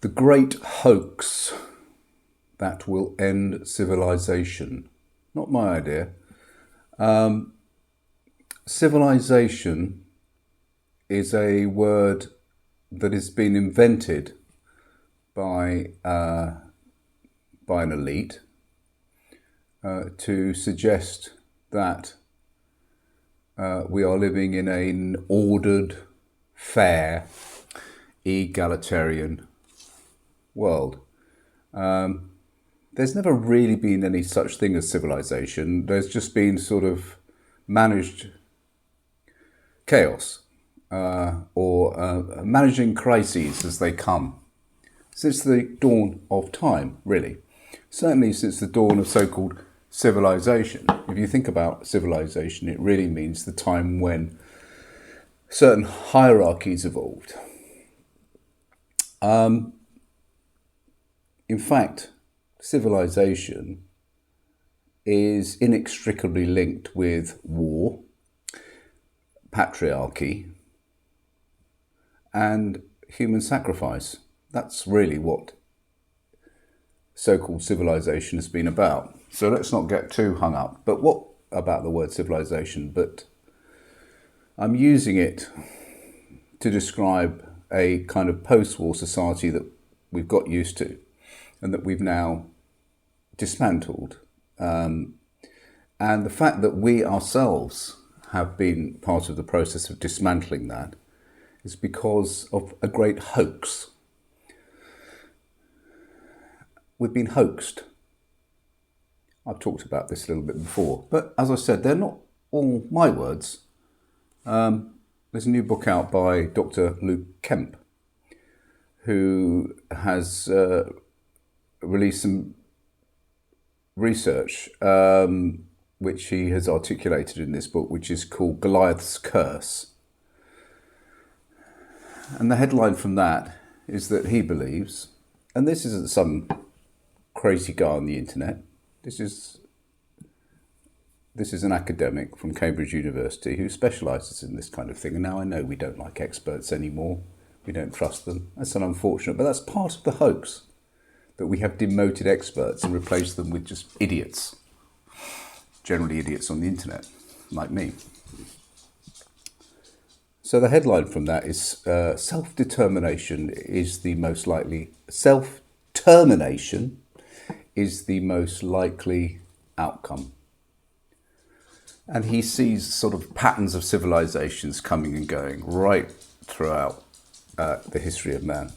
The great hoax that will end civilization. Not my idea. Civilization is a word that has been invented by an elite to suggest that we are living in an ordered, fair, egalitarian world. There's never really been any such thing as civilization. There's just been sort of managed chaos or managing crises as they come since the dawn of time, really. Certainly since the dawn of so-called civilization. If you think about civilization, it really means the time when certain hierarchies evolved. In fact, civilization is inextricably linked with war, patriarchy, and human sacrifice. That's really what so-called civilization has been about. So let's not get too hung up. But what about the word civilization? But I'm using it to describe a kind of post-war society that we've got used to and that we've now dismantled. And the fact that we ourselves have been part of the process of dismantling that is because of a great hoax. We've been hoaxed. I've talked about this a little bit before, but as I said, they're not all my words. There's a new book out by Dr. Kemp, who has released some research which he has articulated in this book, which is called Goliath's Curse. And the headline from that is that he believes, and this isn't some crazy guy on the internet, this is an academic from Cambridge University who specialises in this kind of thing. And now I know we don't like experts anymore. We don't trust them. That's unfortunate, but that's part of the hoax, that we have demoted experts and replaced them with just idiots. Generally idiots on the internet, like me. So the headline from that is self-termination is the most likely outcome. And he sees sort of patterns of civilizations coming and going right throughout the history of man.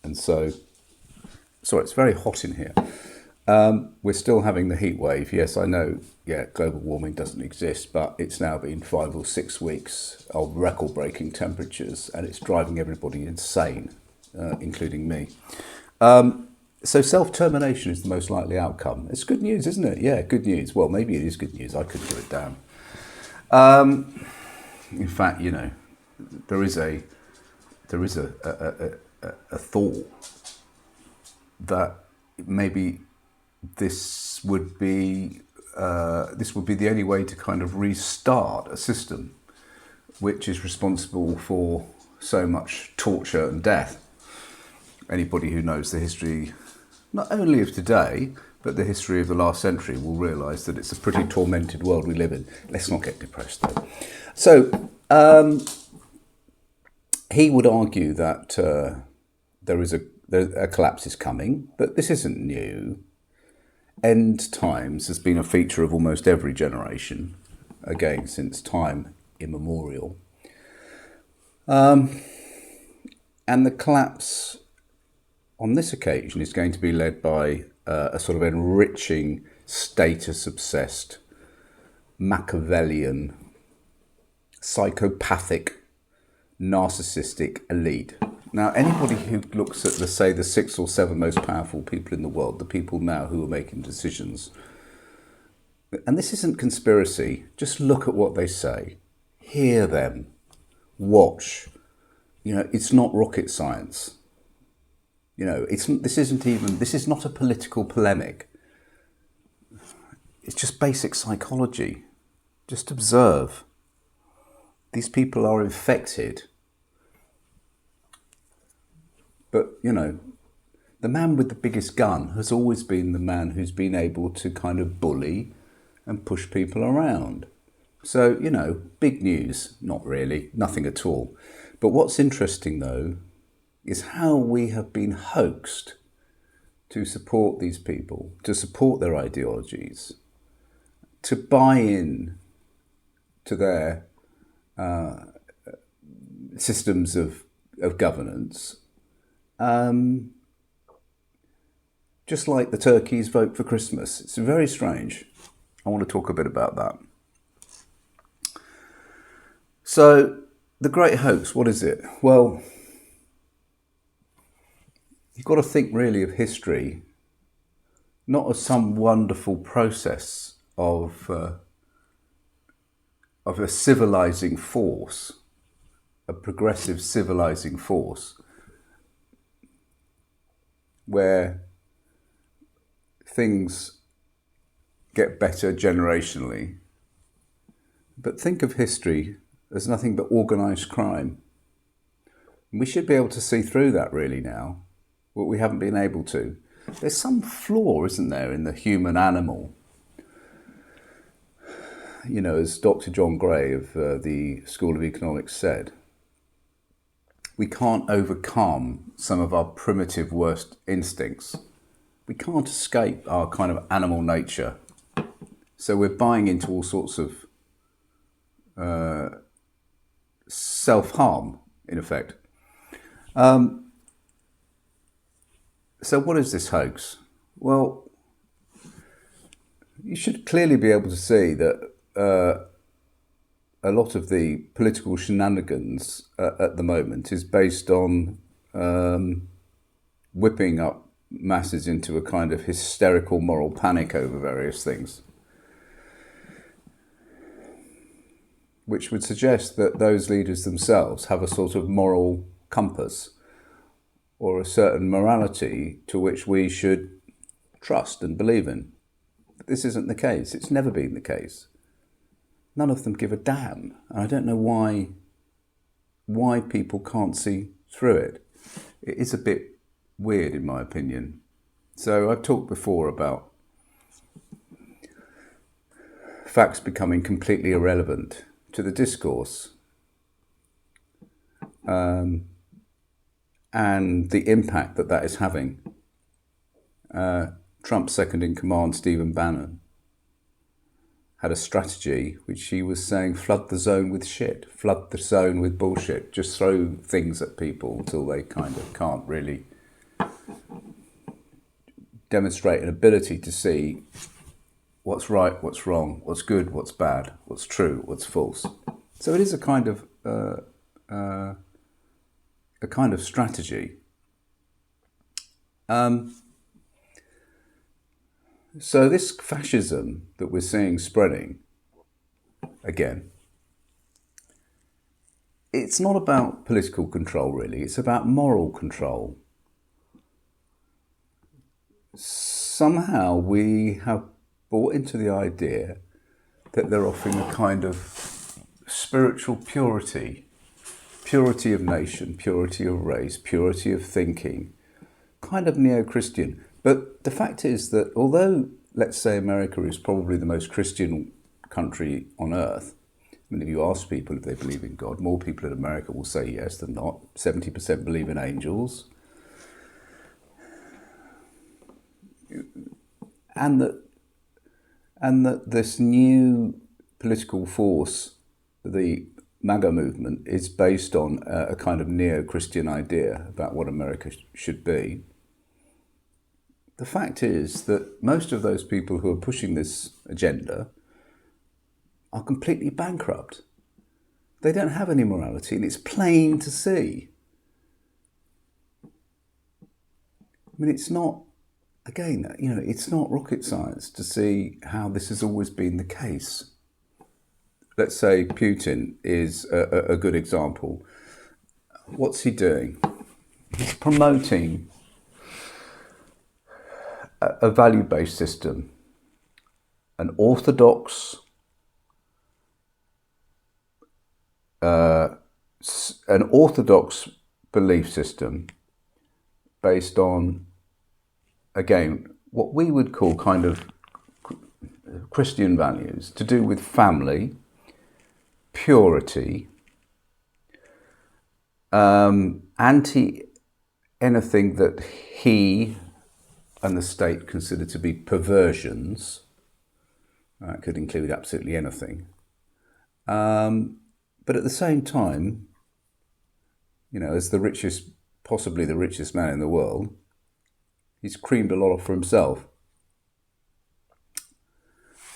And so, sorry, it's very hot in here. We're still having the heat wave. Yes, I know, global warming doesn't exist, but it's now been 5 or 6 weeks of record-breaking temperatures, and it's driving everybody insane, including me. So self-termination is the most likely outcome. It's good news, isn't it? Yeah, good news. Well, maybe it is good news. I couldn't do it down. In fact, there is a thought that maybe this would be the only way to kind of restart a system which is responsible for so much torture and death. Anybody who knows the history, not only of today, but the history of the last century, will realise that it's a pretty tormented world we live in. Let's not get depressed, though. So, he would argue that a collapse is coming, but this isn't new. End times has been a feature of almost every generation, again, since time immemorial. And the collapse on this occasion is going to be led by a sort of enriching, status-obsessed, Machiavellian, psychopathic, narcissistic elite. Now, anybody who looks at, let's say, the 6 or 7 most powerful people in the world, the people now who are making decisions, and this isn't conspiracy, just look at what they say, hear them, watch. It's not rocket science. This is not a political polemic. It's just basic psychology. Just observe. These people are infected But, you know, the man with the biggest gun has always been the man who's been able to kind of bully and push people around. So, you know, big news, not really, nothing at all. But what's interesting, though, is how we have been hoaxed to support these people, to support their ideologies, to buy in to their systems of governance, just like the turkeys vote for Christmas. It's very strange. I want to talk a bit about that. So, the great hoax, what is it? Well, you've got to think really of history not as some wonderful process of a civilizing force, a progressive civilizing force, where things get better generationally. But think of history as nothing but organised crime. And we should be able to see through that really now, but we haven't been able to. There's some flaw, isn't there, in the human animal? You know, as Dr. John Gray of the School of Economics said, we can't overcome some of our primitive worst instincts. We can't escape our kind of animal nature. So we're buying into all sorts of self-harm, in effect. So what is this hoax? Well, you should clearly be able to see that a lot of the political shenanigans at the moment is based on whipping up masses into a kind of hysterical moral panic over various things, which would suggest that those leaders themselves have a sort of moral compass or a certain morality to which we should trust and believe in. But this isn't the case. It's never been the case. None of them give a damn. And I don't know why people can't see through it. It is a bit weird, in my opinion. So I've talked before about facts becoming completely irrelevant to the discourse, and the impact that is having. Trump's second in command, Stephen Bannon, had a strategy which he was saying, flood the zone with shit, flood the zone with bullshit, just throw things at people until they kind of can't really demonstrate an ability to see what's right, what's wrong, what's good, what's bad, what's true, what's false. So it is a kind of strategy. So this fascism that we're seeing spreading, again, it's not about political control really, it's about moral control. Somehow we have bought into the idea that they're offering a kind of spiritual purity, purity of nation, purity of race, purity of thinking, kind of neo-Christian. But the fact is that although, let's say, America is probably the most Christian country on earth, I mean, if you ask people if they believe in God, more people in America will say yes than not. 70% believe in angels. And that this new political force, the MAGA movement, is based on a kind of neo-Christian idea about what America should be. The fact is that most of those people who are pushing this agenda are completely bankrupt. They don't have any morality, and it's plain to see. I mean, it's not, again, you know, it's not rocket science to see how this has always been the case. Let's say Putin is a good example. What's he doing? He's promoting a value-based system, an orthodox belief system based on, again, what we would call kind of Christian values to do with family, purity, anti anything that he and the state consider to be perversions. That could include absolutely anything. But at the same time, you know, as the richest, possibly the richest man in the world, he's creamed a lot off for himself.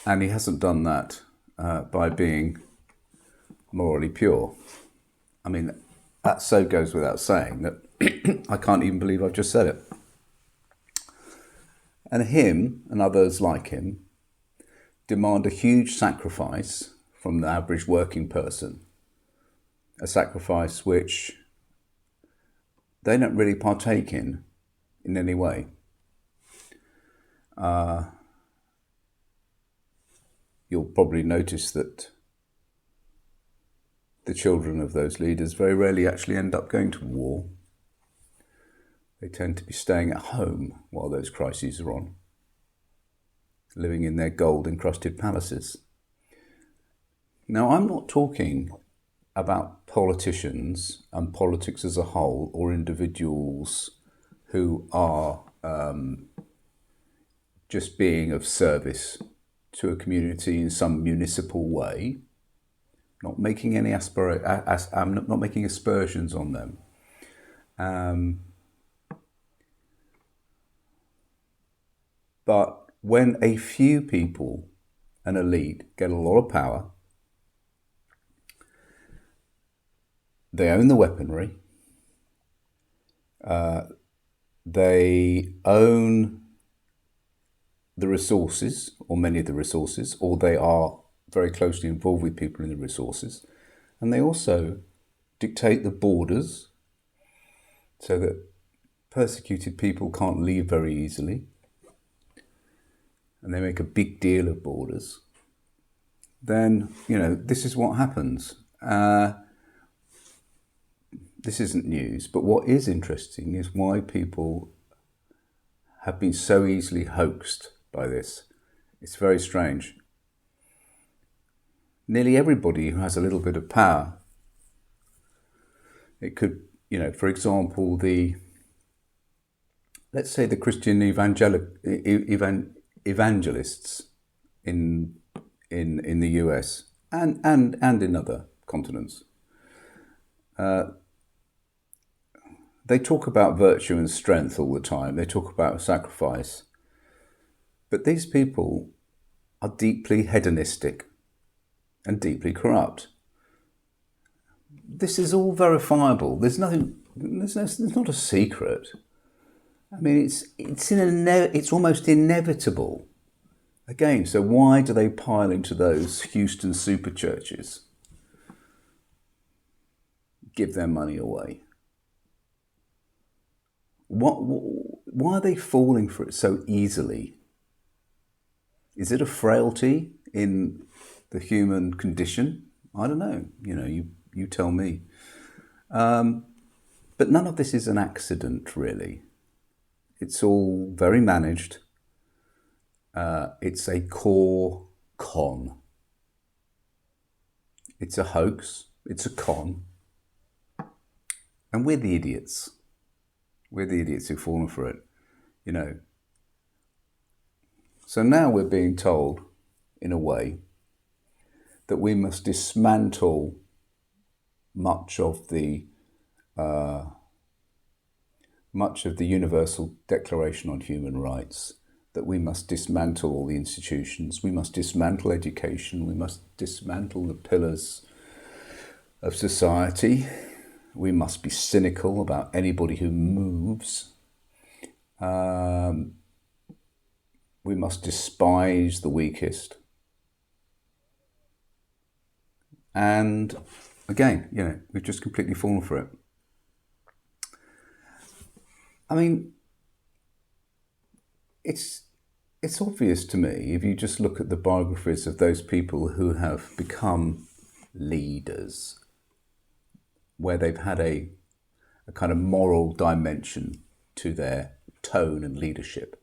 And he hasn't done that by being morally pure. I mean, that so goes without saying that I can't even believe I've just said it. And him and others like him demand a huge sacrifice from the average working person, a sacrifice which they don't really partake in any way. You'll probably notice that the children of those leaders very rarely actually end up going to war. They tend to be staying at home while those crises are on, living in their gold-encrusted palaces. Now, I'm not talking about politicians and politics as a whole, or individuals who are just being of service to a community in some municipal way, not making any I'm not making aspersions on them. But when a few people, an elite, get a lot of power, they own the weaponry, they own the resources, or many of the resources, or they are very closely involved with people in the resources, and they also dictate the borders so that persecuted people can't leave very easily, and they make a big deal of borders. Then, you know, this is what happens. This isn't news, but what is interesting is why people have been so easily hoaxed by this. It's very strange. Nearly everybody who has a little bit of power, it could, you know, for example, let's say the Christian evangelists in the US and in other continents. They talk about virtue and strength all the time. They talk about sacrifice. But these people are deeply hedonistic and deeply corrupt. This is all verifiable. There's nothing. It's not a secret. I mean, it's almost inevitable. Again, so why do they pile into those Houston super churches? Give their money away. Why are they falling for it so easily? Is it a frailty in the human condition? I don't know. You know, you tell me. But none of this is an accident, really. It's all very managed. It's a core con. It's a hoax. It's a con. And we're the idiots. We're the idiots who've fallen for it, you know. So now we're being told, in a way, that we must dismantle much of the Universal Declaration on Human Rights, that we must dismantle all the institutions, we must dismantle education, we must dismantle the pillars of society. We must be cynical about anybody who moves. We must despise the weakest. And again, you know, we've just completely fallen for it. I mean, it's obvious to me if you just look at the biographies of those people who have become leaders, where they've had a kind of moral dimension to their tone and leadership.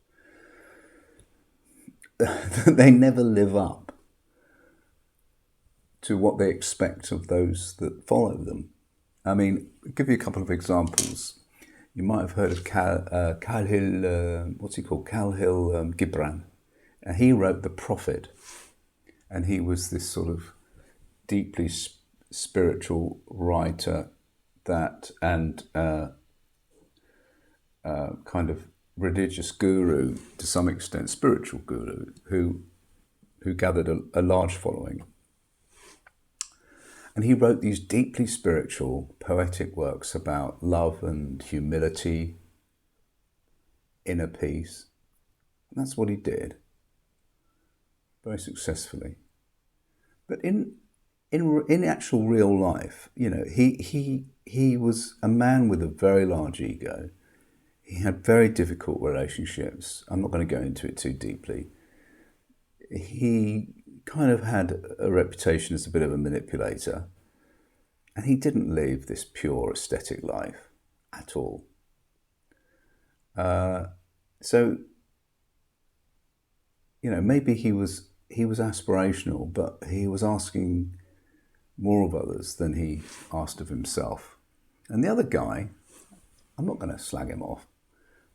They never live up to what they expect of those that follow them. I mean, I'll give you a couple of examples. You might have heard of Khalil Gibran. He wrote The Prophet, and he was this sort of deeply spiritual writer and kind of religious guru to some extent, spiritual guru, who gathered a large following. And he wrote these deeply spiritual, poetic works about love and humility, inner peace. And that's what he did, very successfully. But in actual real life, you know, he was a man with a very large ego. He had very difficult relationships. I'm not going to go into it too deeply. He kind of had a reputation as a bit of a manipulator, and he didn't live this pure aesthetic life at all. So, you know, maybe he was aspirational, but he was asking more of others than he asked of himself. And the other guy, I'm not going to slag him off,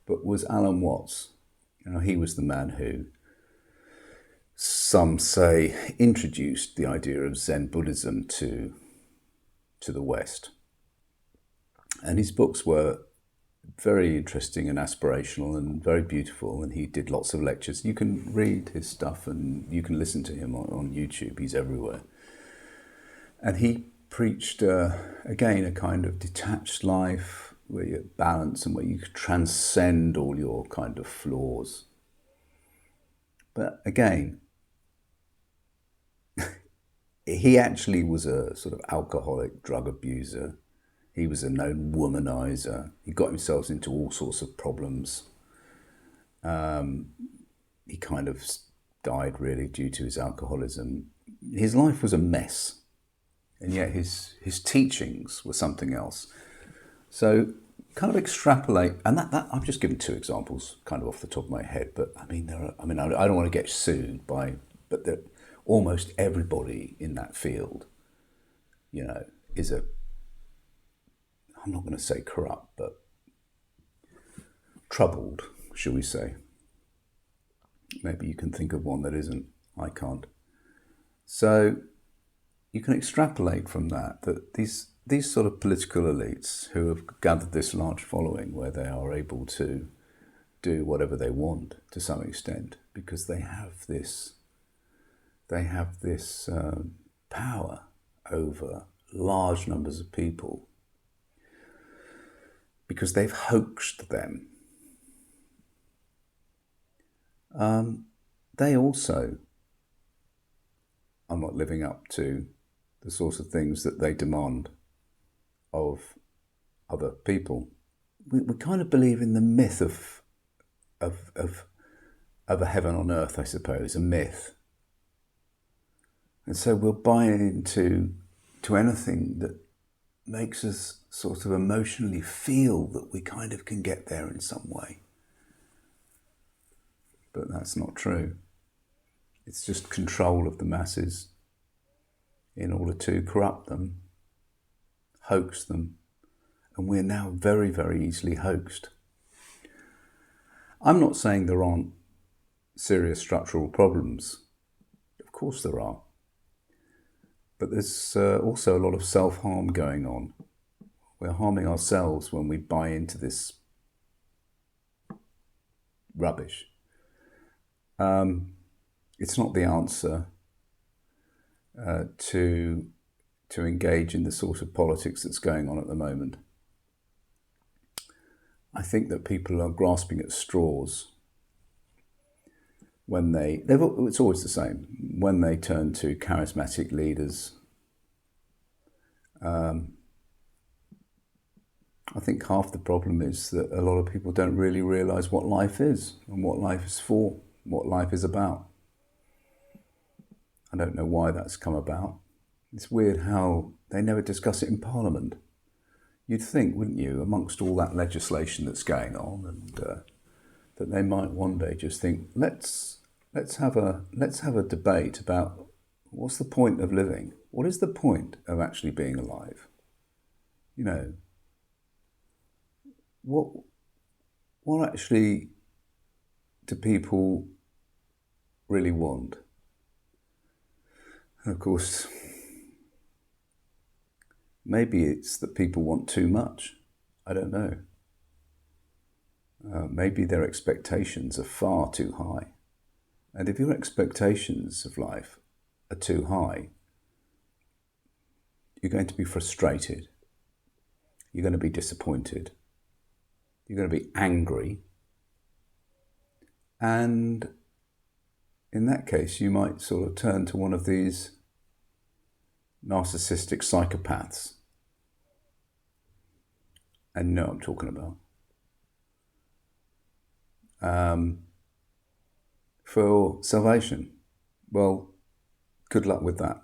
but was Alan Watts. You know, he was the man who, some say, introduced the idea of Zen Buddhism to the West. And his books were very interesting and aspirational and very beautiful, and he did lots of lectures. You can read his stuff and you can listen to him on YouTube. He's everywhere. And he preached, again, a kind of detached life where you're balanced and where you transcend all your kind of flaws. But again, he actually was a sort of alcoholic drug abuser. He was a known womanizer. He got himself into all sorts of problems. He kind of died really due to his alcoholism. His life was a mess, and yet his teachings were something else. So kind of extrapolate, and that I've just given two examples kind of off the top of my head, but I mean I don't want to get sued but almost everybody in that field, you know, is I'm not going to say corrupt, but troubled, shall we say. Maybe you can think of one that isn't. I can't. So you can extrapolate from that these sort of political elites who have gathered this large following where they are able to do whatever they want to some extent because they have this power over large numbers of people because they've hoaxed them. They also are not living up to the sorts of things that they demand of other people. We kind of believe in the myth of a heaven on earth, I suppose, a myth. And so we'll buy into anything that makes us sort of emotionally feel that we kind of can get there in some way. But that's not true. It's just control of the masses in order to corrupt them, hoax them, and we're now very, very easily hoaxed. I'm not saying there aren't serious structural problems. Of course there are. But there's also a lot of self-harm going on. We're harming ourselves when we buy into this rubbish. It's not the answer to engage in the sort of politics that's going on at the moment. I think that people are grasping at straws when it's always the same, when they turn to charismatic leaders. I think half the problem is that a lot of people don't really realise what life is and what life is for, what life is about. I don't know why that's come about. It's weird how they never discuss it in Parliament. you'd think, wouldn't you, amongst all that legislation that's going on, and that they might one day just think, let's have a debate about what's the point of living? What is the point of actually being alive? You know, what actually do people really want? And of course, maybe it's that people want too much. I don't know. Maybe their expectations are far too high. And if your expectations of life are too high, you're going to be frustrated. You're going to be disappointed. You're going to be angry. And in that case, you might sort of turn to one of these narcissistic psychopaths. And you know what I'm talking about. For salvation, well, good luck with that.